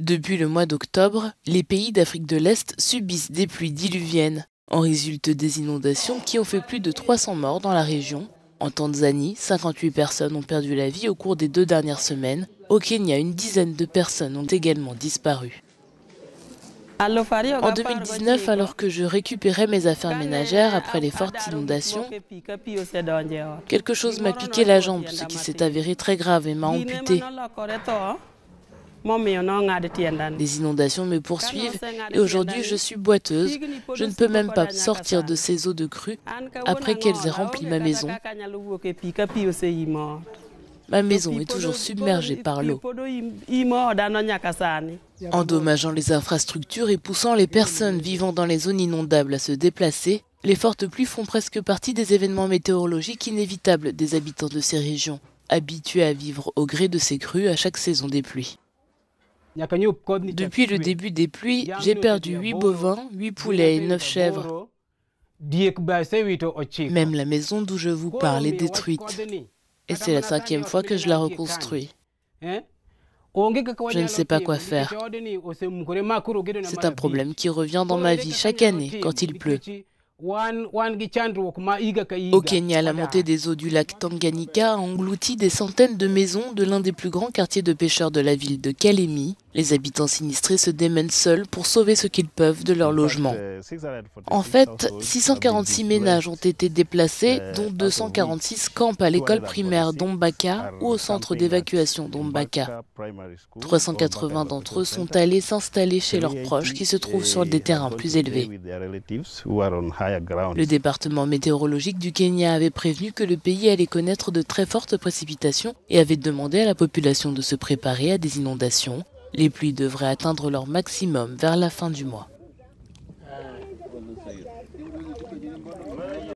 Depuis le mois d'octobre, les pays d'Afrique de l'Est subissent des pluies diluviennes. En résulte des inondations qui ont fait plus de 300 morts dans la région. En Tanzanie, 58 personnes ont perdu la vie au cours des 2 dernières semaines. Au Kenya, une dizaine de personnes ont également disparu. En 2019, alors que je récupérais mes affaires ménagères après les fortes inondations, quelque chose m'a piqué la jambe, ce qui s'est avéré très grave et m'a amputée. Les inondations me poursuivent et aujourd'hui je suis boiteuse. Je ne peux même pas sortir de ces eaux de crue après qu'elles aient rempli ma maison. Ma maison est toujours submergée par l'eau, endommageant les infrastructures et poussant les personnes vivant dans les zones inondables à se déplacer. Les fortes pluies font presque partie des événements météorologiques inévitables des habitants de ces régions, habitués à vivre au gré de ces crues à chaque saison des pluies. Depuis le début des pluies, j'ai perdu 8 bovins, 8 poulets et 9 chèvres. Même la maison d'où je vous parle est détruite. Et c'est la 5e fois que je la reconstruis. Je ne sais pas quoi faire. C'est un problème qui revient dans ma vie chaque année quand il pleut. Au Kenya, la montée des eaux du lac Tanganyika a englouti des centaines de maisons de l'un des plus grands quartiers de pêcheurs de la ville de Kalemi. Les habitants sinistrés se démènent seuls pour sauver ce qu'ils peuvent de leur logement. En fait, 646 ménages ont été déplacés, dont 246 campent à l'école primaire d'Ombaka ou au centre d'évacuation d'Ombaka. 380 d'entre eux sont allés s'installer chez leurs proches qui se trouvent sur des terrains plus élevés. Le département météorologique du Kenya avait prévenu que le pays allait connaître de très fortes précipitations et avait demandé à la population de se préparer à des inondations. Les pluies devraient atteindre leur maximum vers la fin du mois.